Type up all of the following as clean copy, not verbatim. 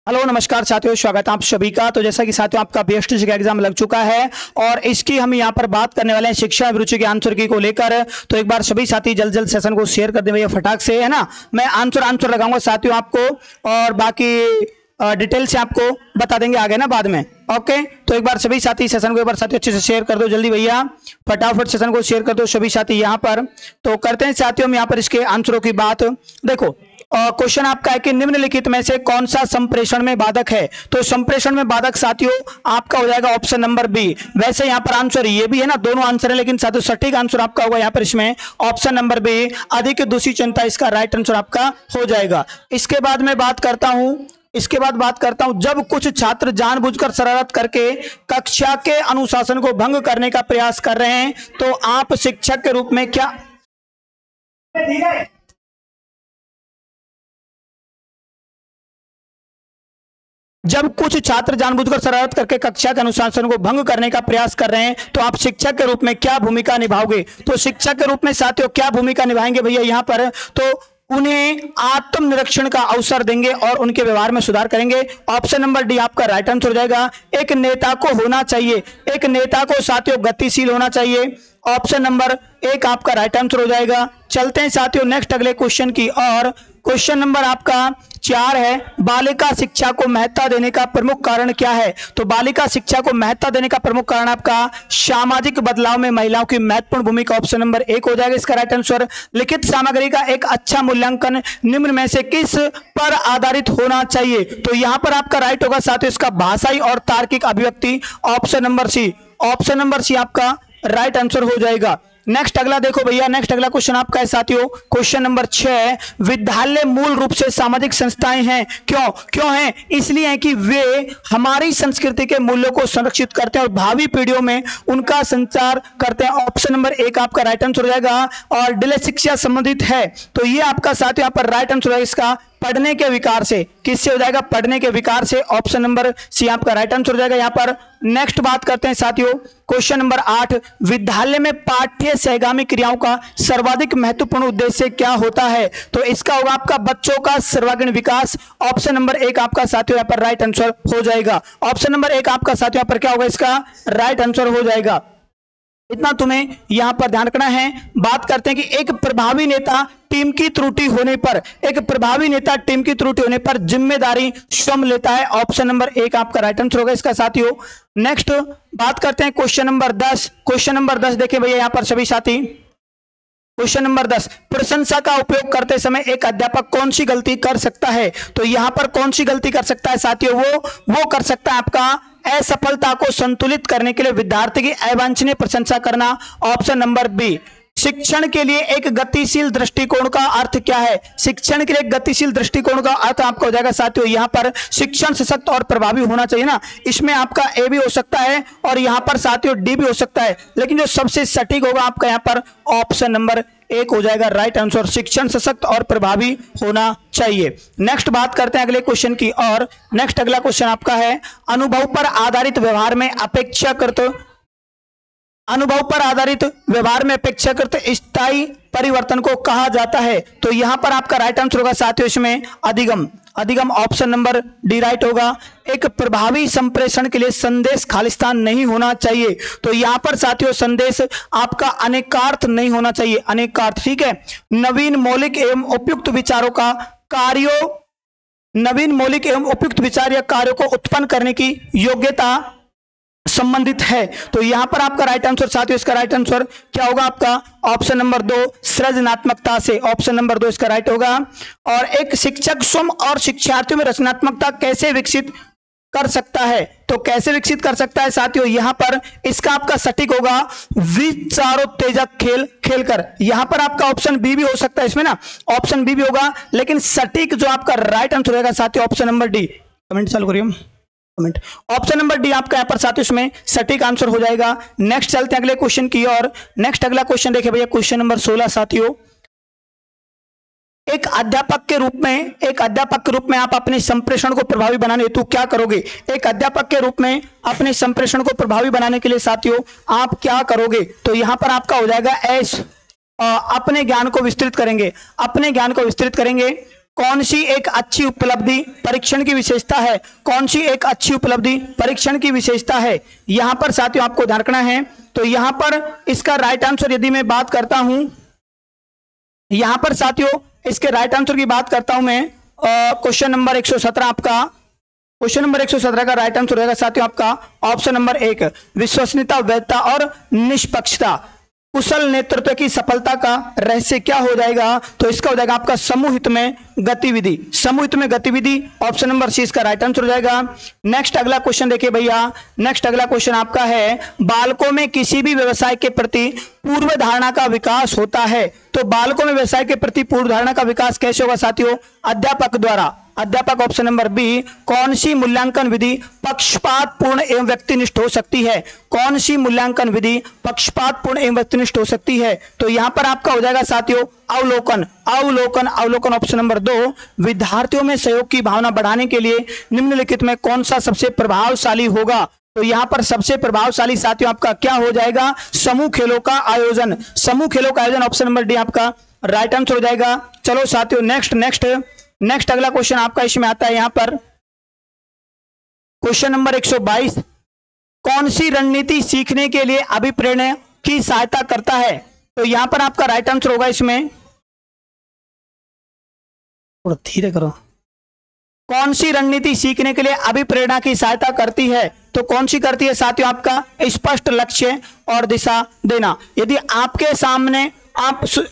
Hello नमस्कार साथियों, स्वागत है आप सभी का। तो जैसा कि साथियों आपका बेस्ट का एग्जाम लग चुका है और इसकी हम यहाँ पर बात करने वाले हैं शिक्षा अभिरुचि के आंसर की को लेकर। तो एक बार सभी साथी जल्द सेशन को शेयर कर दें भैया फटाक से, है ना। मैं आंसर लगाऊंगा साथियों आपको और बाकी डिटेल से आपको बता देंगे आगे ना बाद में। ओके, तो एक बार सभी साथी सेशन को एक बार साथियों अच्छे से शेयर कर दो जल्दी भैया, फटाफट सेशन को शेयर कर दो सभी साथी यहाँ पर। तो करते हैं साथियों हम यहाँ पर इसके आंसरों की बात। देखो क्वेश्चन आपका है कि निम्नलिखित में से कौन सा संप्रेषण में बाधक है। तो संप्रेषण में बाधक साथियों आपका हो जाएगा ऑप्शन नंबर बी। वैसे यहाँ पर आंसर ये भी है ना, दोनों आंसर है, लेकिन साथियों सटीक आंसर आपका होगा यहाँ पर इसमें ऑप्शन नंबर बी, अधिक दूषित जनता, इसका राइट आंसर आपका हो जाएगा। इसके बाद मैं बात करता हूं जब कुछ छात्र जानबूझकर शरारत करके कक्षा के अनुशासन को भंग करने का प्रयास कर रहे हैं तो आप शिक्षक के रूप में क्या जब कुछ छात्र जानबूझकर शरारत करके कक्षा के अनुशासन को भंग करने का प्रयास कर रहे हैं तो आप शिक्षक के रूप में क्या भूमिका निभाओगे। तो शिक्षक के रूप में साथियों क्या भूमिका निभाएंगे भैया यहाँ पर, तो उन्हें आत्मनिरीक्षण का अवसर देंगे और उनके व्यवहार में सुधार करेंगे। ऑप्शन नंबर डी आपका राइट आंसर हो जाएगा। एक नेता को होना चाहिए, एक नेता को साथियों गतिशील होना चाहिए। ऑप्शन नंबर एक आपका राइट आंसर हो जाएगा। चलते हैं साथियों नेक्स्ट अगले क्वेश्चन की और क्वेश्चन नंबर आपका 4 है, बालिका शिक्षा को महत्ता देने का प्रमुख कारण क्या है। तो बालिका शिक्षा को महत्ता देने का प्रमुख कारण आपका सामाजिक बदलाव में महिलाओं की महत्वपूर्ण भूमिका, ऑप्शन नंबर एक हो जाएगा इसका राइट आंसर। लिखित सामग्री का एक अच्छा मूल्यांकन निम्न में से किस पर आधारित होना चाहिए। तो यहां पर आपका राइट होगा साथियों इसका भाषाई और तार्किक अभिव्यक्ति, option number C. Option number C आपका राइट आंसर हो जाएगा। नेक्स्ट अगला देखो भैया, नेक्स्ट अगला क्वेश्चन आपका है साथियों क्वेश्चन नंबर 6, विद्यालय मूल रूप से सामाजिक संस्थाएं हैं। क्यों हैं? इसलिए है कि वे हमारी संस्कृति के मूल्यों को संरक्षित करते हैं और भावी पीढ़ियों में उनका संचार करते हैं। ऑप्शन नंबर एक आपका राइट आंसर हो जाएगा। और डिले शिक्षा संबंधित है तो ये आपका साथियों यहाँ पर राइट आंसर है इसका पढ़ने के विकार से। किससे हो जाएगा? पढ़ने के विकार से। ऑप्शन नंबर सी आपका राइट आंसर हो जाएगा यहाँ पर। नेक्स्ट बात करते हैं साथियों क्वेश्चन नंबर 8, विद्यालय में पाठ्य सहगामी क्रियाओं का सर्वाधिक महत्वपूर्ण उद्देश्य क्या होता है। तो इसका होगा आपका बच्चों का सर्वांगीण विकास। ऑप्शन नंबर एक आपका साथियों यहाँ पर राइट आंसर हो जाएगा। ऑप्शन नंबर एक आपका साथियों यहाँ पर क्या होगा इसका राइट आंसर हो जाएगा। इतना तुम्हें यहां पर ध्यान रखना है। बात करते हैं कि एक प्रभावी नेता टीम की त्रुटि होने पर जिम्मेदारी स्वयं लेता है। ऑप्शन नंबर एक आपका राइट आंसर होगा इसका साथियों। नेक्स्ट बात करते हैं क्वेश्चन नंबर 10। क्वेश्चन नंबर 10 देखिए भैया यहां पर सभी साथी, क्वेश्चन नंबर 10, प्रशंसा का उपयोग करते समय एक अध्यापक कौन सी गलती कर सकता है। तो यहां पर कौन सी गलती कर सकता है साथियों, वो कर सकता है आपका असफलता को संतुलित करने के लिए विद्यार्थी की अवांछनीय प्रशंसा करना। Option number B. शिक्षण के लिए एक गतिशील दृष्टिकोण का अर्थ क्या है। शिक्षण के लिए गतिशील दृष्टिकोण का अर्थ आपका हो जाएगा साथियों यहाँ पर शिक्षण सशक्त और प्रभावी होना चाहिए ना। इसमें आपका ए भी हो सकता है और यहाँ पर साथियों डी भी हो सकता है, लेकिन जो सबसे सटीक होगा आपका यहाँ पर ऑप्शन नंबर एक हो जाएगा राइट आंसर। शिक्षण सशक्त और प्रभावी होना चाहिए। नेक्स्ट बात करते हैं अगले क्वेश्चन की और नेक्स्ट अगला क्वेश्चन आपका है, अनुभव पर आधारित व्यवहार में अपेक्षाकृत स्थायी परिवर्तन को कहा जाता है। तो यहां पर आपका राइट आंसर होगा साथियों इसमें अधिगम। ऑप्शन नंबर डी राइट होगा। एक प्रभावी संप्रेषण के लिए संदेश खालिस्तान नहीं होना चाहिए। तो यहां पर साथियों संदेश आपका अनेकार्थ नहीं होना चाहिए, अनेकार्थ, ठीक है। नवीन मौलिक एवं उपयुक्त विचार या कार्यों को उत्पन्न करने की योग्यता संबंधित है। तो यहां पर आपका राइट आंसर साथियों इसका राइट आंसर क्या होगा आपका ऑप्शन नंबर 2 सृजनात्मकता से। ऑप्शन नंबर 2 इसका राइट होगा। और एक शिक्षक स्वयं और शिक्षार्थियों में रचनात्मकता कैसे विकसित कर सकता है। तो कैसे विकसित कर सकता है साथियों, यहां पर इसका आपका सटीक होगा विचारोत्तेजक खेल खेलकर। यहां पर आपका ऑप्शन बी भी हो सकता है इसमें ना, ऑप्शन बी भी होगा, लेकिन सटीक जो आपका राइट आंसर रहेगा साथियों ऑप्शन नंबर डी। कमेंट चालू करिए कमेंट। ऑप्शन नंबर डी आपका यहाँ पर साथियों इसमें सटीक आंसर हो जाएगा। नेक्स्ट चलते हैं अगले क्वेश्चन की और नेक्स्ट अगला क्वेश्चन देखिए भैया क्वेश्चन नंबर 16 साथियों, एक अध्यापक के रूप में आप अपने संप्रेषण को प्रभावी बनाने हेतु क्या करोगे। एक अध्यापक के रूप में अपने संप्रेषण को प्रभावी बनाने के लिए साथियों आप क्या करोगे। तो यहां पर आपका हो जाएगा एस, अपने ज्ञान को विस्तृत करेंगे। कौन सी एक अच्छी उपलब्धि परीक्षण की विशेषता है? कौन सी एक अच्छी उपलब्धि परीक्षण की विशेषता है? यहां पर साथियों आपको ध्यान रखना है। तो यहां पर इसका राइट आंसर यदि मैं बात करता हूं, यहां पर साथियों इसके राइट आंसर की बात करता हूं मैं, क्वेश्चन नंबर 117 आपका, क्वेश्चन नंबर 117 का राइट आंसर रहेगा साथियों आपका ऑप्शन नंबर 1, विश्वसनीयता, वैधता और निष्पक्षता। कुशल नेतृत्व की सफलता का रहस्य क्या हो जाएगा? तो इसका हो जाएगा आपका समूह हित में गतिविधि, समूह हित में गतिविधि, ऑप्शन नंबर सी इसका राइट आंसर हो जाएगा। नेक्स्ट अगला क्वेश्चन देखिए भैया, नेक्स्ट अगला क्वेश्चन आपका है, बालकों में किसी भी व्यवसाय के प्रति पूर्व धारणा का विकास होता है। तो बालकों में व्यवसाय के प्रति पूर्व धारणा का विकास कैसे होगा साथियों? अध्यापक द्वारा। अध्यापक ऑप्शन नंबर बी। कौन सी मूल्यांकन विधि पक्षपात पूर्ण एवं व्यक्तिनिष्ठ हो सकती है? कौन सी मूल्यांकन विधि पक्षपात पूर्ण एवं व्यक्तिनिष्ठ हो सकती है? तो यहां पर आपका हो जाएगा साथियों अवलोकन। अवलोकन, अवलोकन ऑप्शन नंबर 2। विद्यार्थियों में सहयोग की भावना बढ़ाने के लिए निम्नलिखित में कौन सा सबसे प्रभावशाली होगा? तो यहां पर सबसे प्रभावशाली साथियों आपका क्या हो जाएगा? समूह खेलों का आयोजन। समूह खेलों का आयोजन ऑप्शन नंबर डी आपका राइट आंसर हो जाएगा। चलो साथियों नेक्स्ट अगला क्वेश्चन आपका इसमें आता है यहां पर क्वेश्चन नंबर 122। कौन सी रणनीति सीखने के लिए अभिप्रेरणा की सहायता करता है? तो यहां पर आपका राइट आंसर होगा इसमें, थोड़ा धीरे करो, कौन सी रणनीति सीखने के लिए अभिप्रेरणा की सहायता करती है? तो कौन सी करती है साथियों? आपका स्पष्ट लक्ष्य और दिशा देना। यदि आपके सामने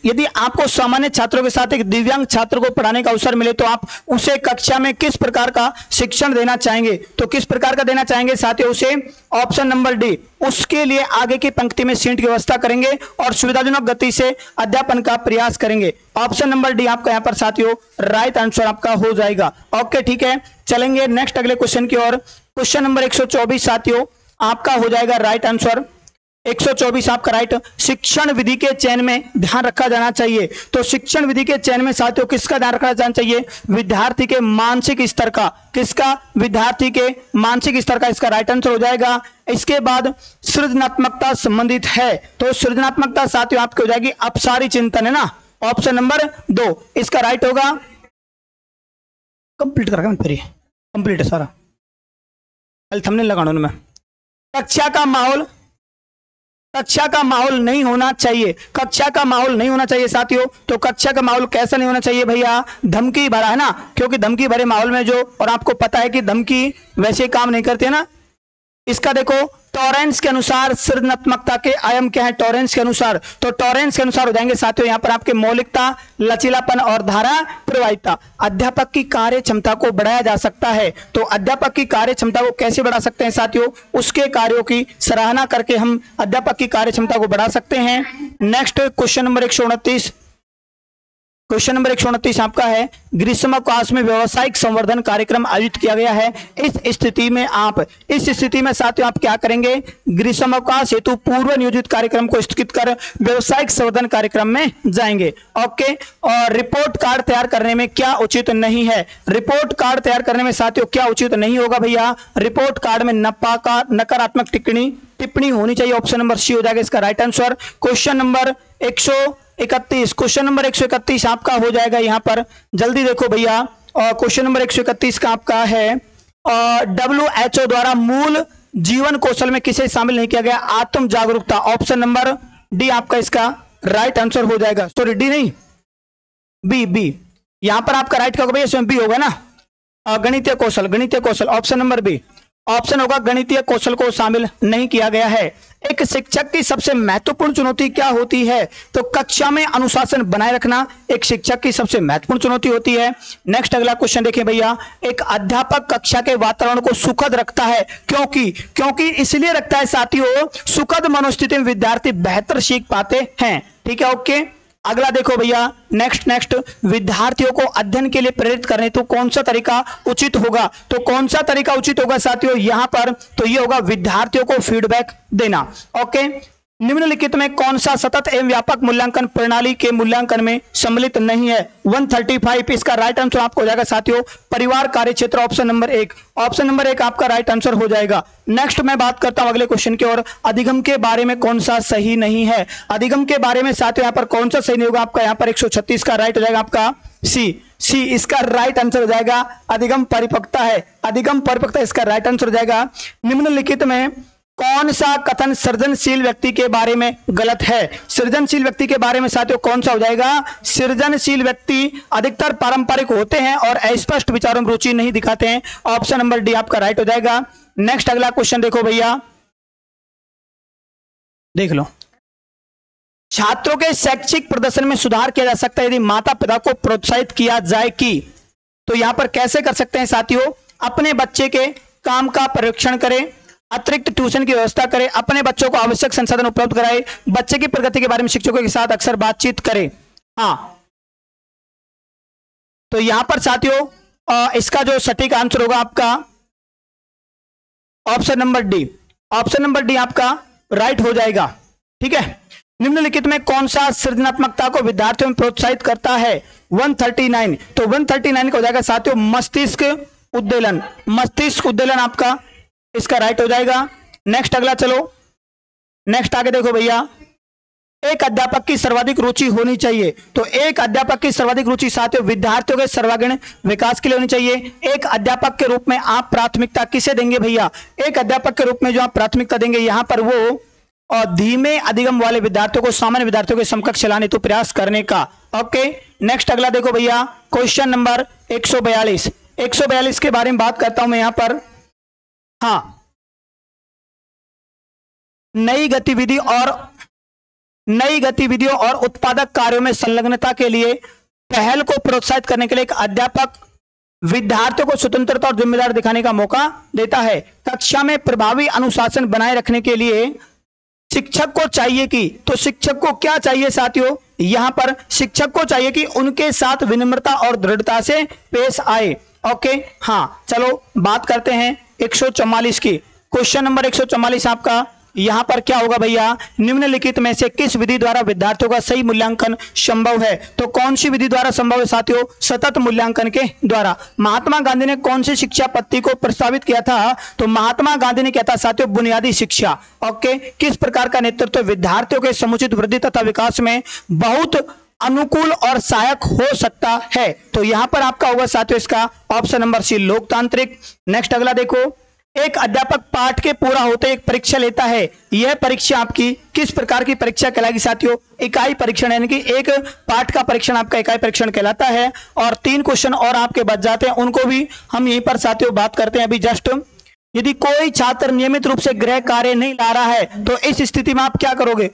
यदि आपको सामान्य छात्रों के साथ एक दिव्यांग छात्र को पढ़ाने का अवसर मिले तो आप उसे कक्षा में किस प्रकार का शिक्षण देना चाहेंगे? तो किस प्रकार का देना चाहेंगे साथियों उसे? Option number D. उसके लिए आगे की पंक्ति में सीट की व्यवस्था करेंगे और सुविधाजनक गति से अध्यापन का प्रयास करेंगे। ऑप्शन नंबर डी आपका यहाँ पर साथियों राइट आंसर आपका हो जाएगा। ओके ठीक है, चलेंगे नेक्स्ट अगले क्वेश्चन की ओर। क्वेश्चन नंबर 124 साथियों आपका हो जाएगा राइट आंसर 124 आपका राइट। शिक्षण विधि के चयन में ध्यान रखा जाना चाहिए। तो शिक्षण विधि के चयन में साथियों किसका ध्यान रखना जाना चाहिए? विद्यार्थी के मानसिक स्तर का। किसका? विद्यार्थी के मानसिक स्तर का इसका राइट आंसर हो जाएगा। इसके बाद सृजनात्मकता संबंधित है। तो सृजनात्मकता साथियों आपकी हो जाएगी अपसारी चिंतन, है ना, ऑप्शन नंबर 2 इसका राइट होगा। कंप्लीट कर फिर कंप्लीट है सारा, थंबनेल लगाना में। कक्षा का माहौल नहीं होना चाहिए। कक्षा का माहौल नहीं होना चाहिए साथियों। तो कक्षा का माहौल कैसा नहीं होना चाहिए भैया? धमकी भरा, है ना, क्योंकि धमकी भरे माहौल में जो, और आपको पता है कि धमकी वैसे काम नहीं करती है ना। इसका देखो टॉरेंस के अनुसार सृजनात्मकता के आयाम क्या है? टॉरेंस के अनुसार, तो टॉरेंस के अनुसार हो जाएंगे साथियों यहां पर आपके मौलिकता, लचीलापन और धारा प्रवाहिता। अध्यापक की कार्य क्षमता को बढ़ाया जा सकता है। तो अध्यापक की कार्य क्षमता को कैसे बढ़ा सकते हैं साथियों? उसके कार्यों की सराहना करके हम अध्यापक की कार्य क्षमता को बढ़ा सकते हैं। Next question number 129। Question number 129 आपका है, ग्रीष्मावकाश में व्यावसायिक संवर्धन कार्यक्रम आयोजित किया गया है। इस स्थिति में साथियों आप क्या करेंगे? ग्रीष्मावकाश हेतु पूर्व नियोजित कार्यक्रम को स्थगित कर व्यावसायिक संवर्धन कार्यक्रम में जाएंगे। ओके, और रिपोर्ट कार्ड तैयार करने में क्या उचित नहीं है? रिपोर्ट कार्ड तैयार करने में साथियों क्या उचित नहीं होगा भैया? रिपोर्ट कार्ड में नकारात्मक टिप्पणी होनी चाहिए। ऑप्शन नंबर सी हो जाएगा इसका right answer. Question number 131, question number 131 आपका हो जाएगा यहां पर, जल्दी देखो भैया। और क्वेश्चन नंबर 131 का आपका है, WHO द्वारा मूल जीवन कौशल में किसे शामिल नहीं किया गया? आत्म जागरूकता। ऑप्शन नंबर डी आपका इसका राइट आंसर हो जाएगा। सॉरी डी नहीं, बी। यहां पर आपका राइट क्या होगा भैया? इसमें बी होगा ना, गणितीय कौशल, ऑप्शन नंबर बी ऑप्शन होगा। गणितीय कौशल को शामिल नहीं किया गया है। एक शिक्षक की सबसे महत्वपूर्ण चुनौती क्या होती है? तो कक्षा में अनुशासन बनाए रखना एक शिक्षक की सबसे महत्वपूर्ण चुनौती होती है। नेक्स्ट अगला क्वेश्चन देखिए भैया, एक अध्यापक कक्षा के वातावरण को सुखद रखता है। क्योंकि इसलिए रखता है साथियों, सुखद मनोस्थिति में विद्यार्थी बेहतर सीख पाते हैं। ठीक है, ओके। अगला देखो भैया, नेक्स्ट विद्यार्थियों को अध्ययन के लिए प्रेरित करने तो कौन सा तरीका उचित होगा? तो कौन सा तरीका उचित होगा साथियों यहां पर? तो ये होगा विद्यार्थियों को फीडबैक देना। ओके, निम्नलिखित में कौन सा सतत एवं व्यापक मूल्यांकन प्रणाली के मूल्यांकन में सम्मिलित नहीं है? 135 इसका राइट आंसर आपको हो जाएगा साथियों परिवार कार्य क्षेत्र, ऑप्शन नंबर 1। ऑप्शन नंबर 1 आपका राइट आंसर हो जाएगा। नेक्स्ट मैं बात करता हूं अगले क्वेश्चन की ओर, अधिगम के बारे में कौन सा सही नहीं है? अधिगम के बारे में साथियों यहां पर कौन सा सही नहीं होगा? आपका यहां पर 136 का राइट हो जाएगा आपका सी। सी इसका राइट आंसर हो जाएगा। अधिगम परिपक्वता है, अधिगम परिपक्वता इसका राइट आंसर हो जाएगा। निम्नलिखित में कौन सा कथन सृजनशील व्यक्ति के बारे में गलत है? सृजनशील व्यक्ति के बारे में साथियों कौन सा हो जाएगा? सृजनशील व्यक्ति अधिकतर पारंपरिक होते हैं और अस्पष्ट विचारों में रुचि नहीं दिखाते हैं। ऑप्शन नंबर डी आपका राइट हो जाएगा। नेक्स्ट अगला क्वेश्चन देखो भैया, देख लो। छात्रों के शैक्षिक प्रदर्शन में सुधार किया जा सकता है यदि माता पिता को प्रोत्साहित किया जाए कि, तो यहां पर कैसे कर सकते हैं साथियों? अपने बच्चे के काम का परीक्षण करें, अतिरिक्त ट्यूशन की व्यवस्था करें, अपने बच्चों को आवश्यक संसाधन उपलब्ध कराए, बच्चे की प्रगति के बारे में शिक्षकों के साथ अक्सर बातचीत करें। हाँ, तो यहां पर साथियों इसका जो सटीक आंसर होगा आपका option number D. Option number D आपका राइट हो जाएगा। ठीक है। निम्नलिखित में कौन सा सृजनात्मकता को विद्यार्थियों में प्रोत्साहित करता है? 139, तो 139 का हो जाएगा साथियों मस्तिष्क उद्दोलन। मस्तिष्क उद्दोलन आपका इसका राइट हो जाएगा। नेक्स्ट अगला चलो, नेक्स्ट आगे देखो भैया। एक अध्यापक की सर्वाधिक रुचि होनी चाहिए, तो एक अध्यापक की सर्वाधिक रुचि साथियों विद्यार्थियों के सर्वांगीण विकास के लिए होनी चाहिए। एक अध्यापक के रूप में आप प्राथमिकता किसे देंगे भैया? एक अध्यापक के रूप में जो आप प्राथमिकता देंगे यहां पर वो और धीमे अधिगम वाले विद्यार्थियों को सामान्य विद्यार्थियों के समकक्ष लाने तो प्रयास करने का। ओके, नेक्स्ट अगला देखो भैया, क्वेश्चन नंबर 142। 142 के बारे में बात करता हूं मैं यहां पर। हाँ, नई गतिविधियों और उत्पादक कार्यों में संलग्नता के लिए पहल को प्रोत्साहित करने के लिए एक अध्यापक विद्यार्थियों को स्वतंत्रता और जिम्मेदारी दिखाने का मौका देता है। कक्षा में प्रभावी अनुशासन बनाए रखने के लिए शिक्षक को चाहिए कि, तो शिक्षक को क्या चाहिए साथियों? यहां पर शिक्षक को चाहिए कि उनके साथ विनम्रता और दृढ़ता से पेश आए। ओके, हाँ चलो बात करते हैं 144 की। क्वेश्चन नंबर 144 आपका यहां पर क्या होगा भैया? निम्नलिखित में से किस विधि द्वारा विद्यार्थियों का सही मूल्यांकन संभव है? तो कौन सी विधि द्वारा संभव है साथियों? सतत मूल्यांकन के द्वारा। महात्मा गांधी ने कौन सी शिक्षा पद्धति को प्रस्तावित किया था? तो महात्मा गांधी ने किया था साथियों बुनियादी शिक्षा। ओके, किस प्रकार का नेतृत्व विद्यार्थियों के समुचित वृद्धि तथा विकास में बहुत अनुकूल और सहायक हो सकता है? तो यहां पर आपका होगा साथियों इसका ऑप्शन नंबर सी, लोकतांत्रिक। नेक्स्ट अगला देखो, एक अध्यापक पाठ के पूरा होते एक परीक्षा लेता है। यह परीक्षा आपकी किस प्रकार की परीक्षा कहलाएगी साथियों? इकाई परीक्षण, यानी कि एक पाठ का परीक्षण आपका इकाई परीक्षण कहलाता है। और 3 क्वेश्चन और आपके बच जाते हैं, उनको भी हम यहीं पर साथियों बात करते हैं अभी जस्ट। यदि कोई छात्र नियमित रूप से गृह कार्य नहीं ला रहा है तो इस स्थिति में आप क्या करोगे?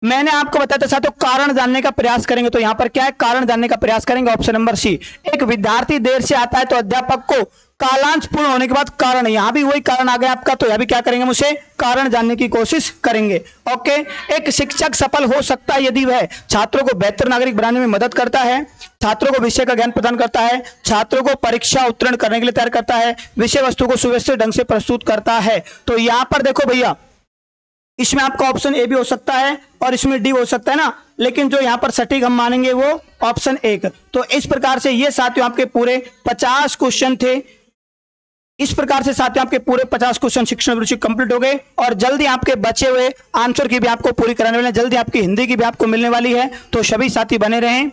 मैंने आपको बताया था साथियों कारण जानने का प्रयास करेंगे, तो यहां पर क्या है? कारण जानने का प्रयास करेंगे, ऑप्शन नंबर सी। एक विद्यार्थी देर से आता है तो अध्यापक को कालांश पूर्ण होने के बाद कारण, यहां भी वही कारण आ गया आपका, तो यहां भी क्या करेंगे? मुझे कारण जानने की कोशिश करेंगे। ओके, एक शिक्षक सफल हो सकता है यदि वह छात्रों को बेहतर नागरिक बनाने में मदद करता है, छात्रों को विषय का ज्ञान प्रदान करता है, छात्रों को परीक्षा उत्तीर्ण करने के लिए तैयार करता है, विषय वस्तु को सुव्यवस्थित ढंग से प्रस्तुत करता है। तो यहां पर देखो भैया, इसमें आपका ऑप्शन ए भी हो सकता है और इसमें डी हो सकता है ना, लेकिन जो यहां पर सटीक हम मानेंगे वो ऑप्शन 1। तो इस प्रकार से ये साथियों आपके पूरे 50 क्वेश्चन थे। इस प्रकार से साथियों आपके पूरे 50 क्वेश्चन शिक्षण अभिरुचि कंप्लीट हो गए और जल्दी आपके बचे हुए आंसर की भी आपको पूरी कराने वाले हैं। जल्दी आपकी हिंदी की भी आपको मिलने वाली है, तो सभी साथी बने रहें।